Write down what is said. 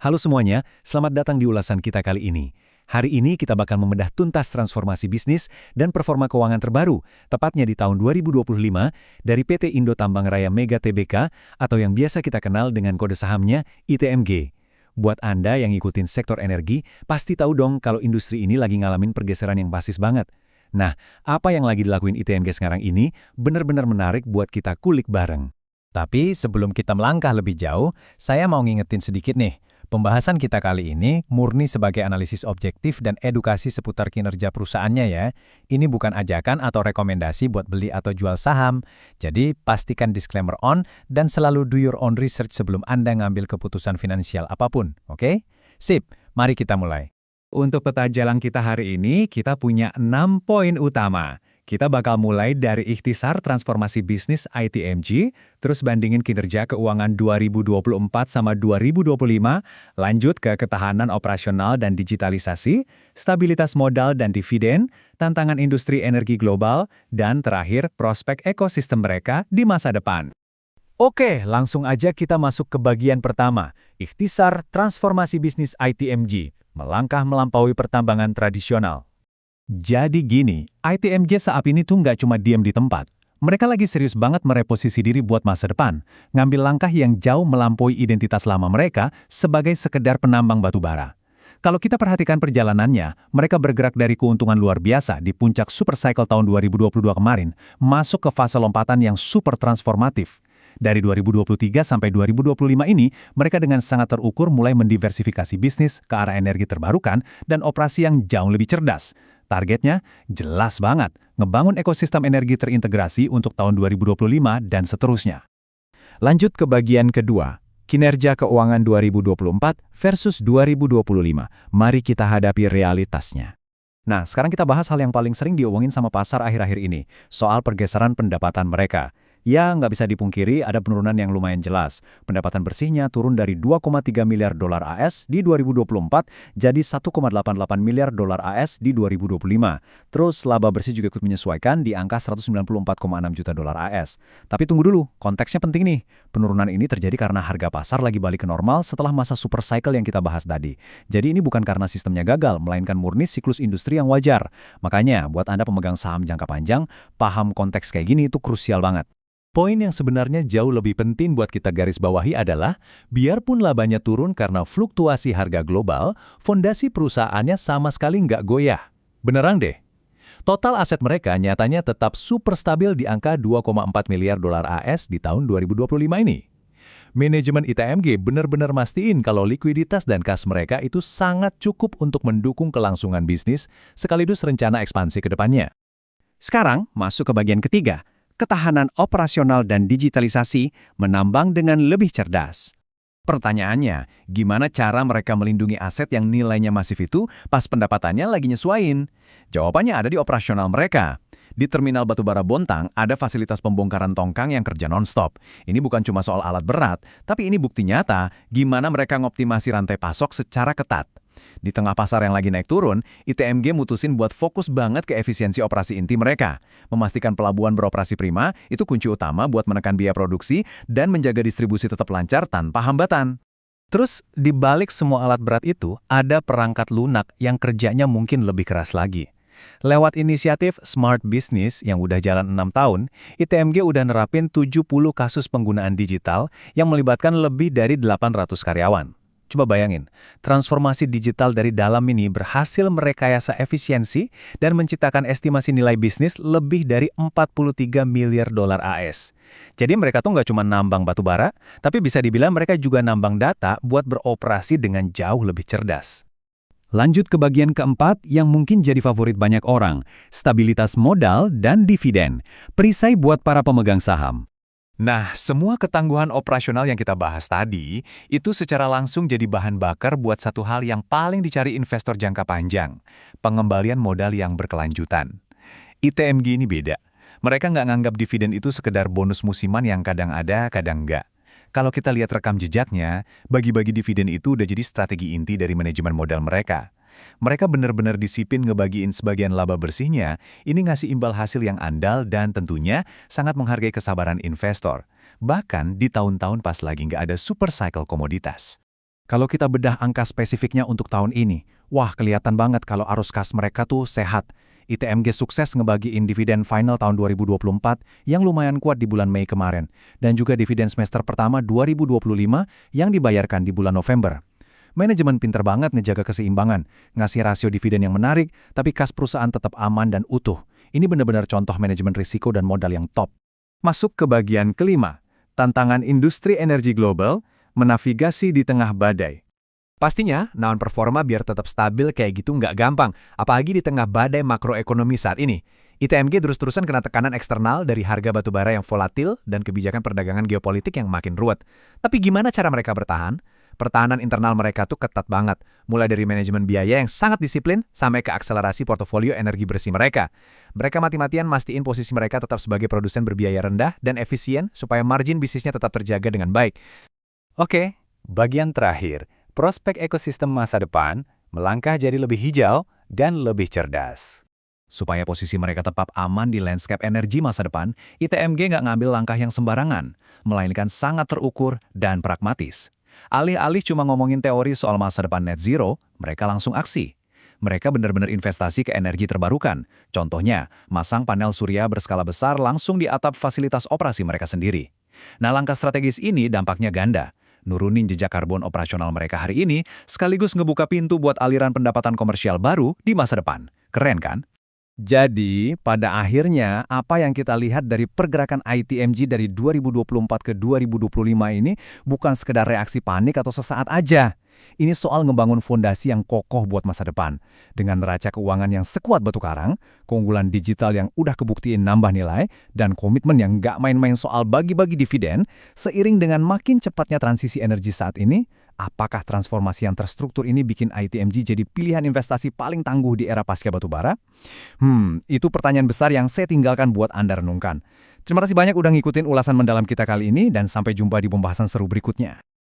Halo semuanya, selamat datang di ulasan kita kali ini. Hari ini kita bakal membedah tuntas transformasi bisnis dan performa keuangan terbaru, tepatnya di tahun 2025 dari PT Indo Tambang Raya Mega Tbk atau yang biasa kita kenal dengan kode sahamnya ITMG. Buat Anda yang ngikutin sektor energi, pasti tahu dong kalau industri ini lagi ngalamin pergeseran yang basis banget. Nah, apa yang lagi dilakuin ITMG sekarang ini benar-benar menarik buat kita kulik bareng. Tapi sebelum kita melangkah lebih jauh, saya mau ngingetin sedikit nih. Pembahasan kita kali ini murni sebagai analisis objektif dan edukasi seputar kinerja perusahaannya ya. Ini bukan ajakan atau rekomendasi buat beli atau jual saham. Jadi pastikan disclaimer on dan selalu do your own research sebelum Anda ngambil keputusan finansial apapun, oke? Sip, mari kita mulai. Untuk peta jalan kita hari ini, kita punya 6 poin utama. Kita bakal mulai dari ikhtisar transformasi bisnis ITMG, terus bandingin kinerja keuangan 2024 sama 2025, lanjut ke ketahanan operasional dan digitalisasi, stabilitas modal dan dividen, tantangan industri energi global, dan terakhir prospek ekosistem mereka di masa depan. Oke, langsung aja kita masuk ke bagian pertama, ikhtisar transformasi bisnis ITMG, melangkah melampaui pertambangan tradisional. Jadi gini, ITMG saat ini tuh nggak cuma diam di tempat. Mereka lagi serius banget mereposisi diri buat masa depan, ngambil langkah yang jauh melampaui identitas lama mereka sebagai sekedar penambang batu bara. Kalau kita perhatikan perjalanannya, mereka bergerak dari keuntungan luar biasa di puncak super cycle tahun 2022 kemarin, masuk ke fase lompatan yang super transformatif. Dari 2023 sampai 2025 ini, mereka dengan sangat terukur mulai mendiversifikasi bisnis ke arah energi terbarukan dan operasi yang jauh lebih cerdas. Targetnya jelas banget, ngebangun ekosistem energi terintegrasi untuk tahun 2025 dan seterusnya. Lanjut ke bagian kedua, kinerja keuangan 2024 versus 2025. Mari kita hadapi realitasnya. Nah, sekarang kita bahas hal yang paling sering diomongin sama pasar akhir-akhir ini, soal pergeseran pendapatan mereka. Ya, nggak bisa dipungkiri ada penurunan yang lumayan jelas. Pendapatan bersihnya turun dari 2,3 miliar dolar AS di 2024 jadi 1,88 miliar dolar AS di 2025. Terus laba bersih juga ikut menyesuaikan di angka 194,6 juta dolar AS. Tapi tunggu dulu, konteksnya penting nih. Penurunan ini terjadi karena harga pasar lagi balik ke normal setelah masa super cycle yang kita bahas tadi. Jadi ini bukan karena sistemnya gagal, melainkan murni siklus industri yang wajar. Makanya, buat Anda pemegang saham jangka panjang, paham konteks kayak gini itu krusial banget. Poin yang sebenarnya jauh lebih penting buat kita garis bawahi adalah, biarpun labanya turun karena fluktuasi harga global, fondasi perusahaannya sama sekali nggak goyah. Beneran deh. Total aset mereka nyatanya tetap super stabil di angka 2,4 miliar dolar AS di tahun 2025 ini. Manajemen ITMG benar-benar mastiin kalau likuiditas dan kas mereka itu sangat cukup untuk mendukung kelangsungan bisnis sekaligus rencana ekspansi ke depannya. Sekarang masuk ke bagian ketiga. Ketahanan operasional dan digitalisasi menambang dengan lebih cerdas. Pertanyaannya, gimana cara mereka melindungi aset yang nilainya masif itu pas pendapatannya lagi nyesuain? Jawabannya ada di operasional mereka. Di terminal batubara Bontang ada fasilitas pembongkaran tongkang yang kerja non-stop. Ini bukan cuma soal alat berat, tapi ini bukti nyata gimana mereka ngoptimasi rantai pasok secara ketat. Di tengah pasar yang lagi naik turun, ITMG mutusin buat fokus banget ke efisiensi operasi inti mereka. Memastikan pelabuhan beroperasi prima, itu kunci utama buat menekan biaya produksi dan menjaga distribusi tetap lancar tanpa hambatan. Terus, di balik semua alat berat itu, ada perangkat lunak yang kerjanya mungkin lebih keras lagi. Lewat inisiatif Smart Business yang udah jalan 6 tahun, ITMG udah nerapin 70 kasus penggunaan digital yang melibatkan lebih dari 800 karyawan. Coba bayangin, transformasi digital dari dalam ini berhasil merekayasa efisiensi dan menciptakan estimasi nilai bisnis lebih dari 43 miliar dolar AS. Jadi mereka tuh nggak cuma nambang batu bara, tapi bisa dibilang mereka juga nambang data buat beroperasi dengan jauh lebih cerdas. Lanjut ke bagian keempat yang mungkin jadi favorit banyak orang, stabilitas modal dan dividen. Perisai buat para pemegang saham. Nah, semua ketangguhan operasional yang kita bahas tadi, itu secara langsung jadi bahan bakar buat satu hal yang paling dicari investor jangka panjang, pengembalian modal yang berkelanjutan. ITMG ini beda. Mereka nggak nganggap dividen itu sekedar bonus musiman yang kadang ada, kadang nggak. Kalau kita lihat rekam jejaknya, bagi-bagi dividen itu udah jadi strategi inti dari manajemen modal mereka. Mereka benar-benar disiplin ngebagiin sebagian laba bersihnya, ini ngasih imbal hasil yang andal dan tentunya sangat menghargai kesabaran investor. Bahkan di tahun-tahun pas lagi nggak ada super cycle komoditas. Kalau kita bedah angka spesifiknya untuk tahun ini, wah kelihatan banget kalau arus kas mereka tuh sehat. ITMG sukses ngebagiin dividen final tahun 2024 yang lumayan kuat di bulan Mei kemarin, dan juga dividen semester pertama 2025 yang dibayarkan di bulan November. Manajemen pinter banget ngejaga keseimbangan, ngasih rasio dividen yang menarik, tapi kas perusahaan tetap aman dan utuh. Ini benar-benar contoh manajemen risiko dan modal yang top. Masuk ke bagian kelima, tantangan industri energi global, menavigasi di tengah badai. Pastinya, naon performa biar tetap stabil kayak gitu nggak gampang, apalagi di tengah badai makroekonomi saat ini. ITMG terus-terusan kena tekanan eksternal dari harga batubara yang volatil dan kebijakan perdagangan geopolitik yang makin ruwet. Tapi gimana cara mereka bertahan? Pertahanan internal mereka tuh ketat banget, mulai dari manajemen biaya yang sangat disiplin sampai ke akselerasi portofolio energi bersih mereka. Mereka mati-matian mastiin posisi mereka tetap sebagai produsen berbiaya rendah dan efisien supaya margin bisnisnya tetap terjaga dengan baik. Oke, bagian terakhir, prospek ekosistem masa depan melangkah jadi lebih hijau dan lebih cerdas. Supaya posisi mereka tetap aman di landscape energi masa depan, ITMG nggak ngambil langkah yang sembarangan, melainkan sangat terukur dan pragmatis. Alih-alih cuma ngomongin teori soal masa depan net zero, mereka langsung aksi. Mereka benar-benar investasi ke energi terbarukan. Contohnya, masang panel surya berskala besar langsung di atap fasilitas operasi mereka sendiri. Nah, langkah strategis ini dampaknya ganda. Nurunin jejak karbon operasional mereka hari ini, sekaligus ngebuka pintu buat aliran pendapatan komersial baru di masa depan. Keren kan? Jadi, pada akhirnya, apa yang kita lihat dari pergerakan ITMG dari 2024 ke 2025 ini bukan sekedar reaksi panik atau sesaat aja. Ini soal ngebangun fondasi yang kokoh buat masa depan. Dengan neraca keuangan yang sekuat batu karang, keunggulan digital yang udah kebuktiin nambah nilai, dan komitmen yang nggak main-main soal bagi-bagi dividen, seiring dengan makin cepatnya transisi energi saat ini, apakah transformasi yang terstruktur ini bikin ITMG jadi pilihan investasi paling tangguh di era pasca batubara? Itu pertanyaan besar yang saya tinggalkan buat Anda renungkan. Terima kasih banyak udah ngikutin ulasan mendalam kita kali ini, dan sampai jumpa di pembahasan seru berikutnya.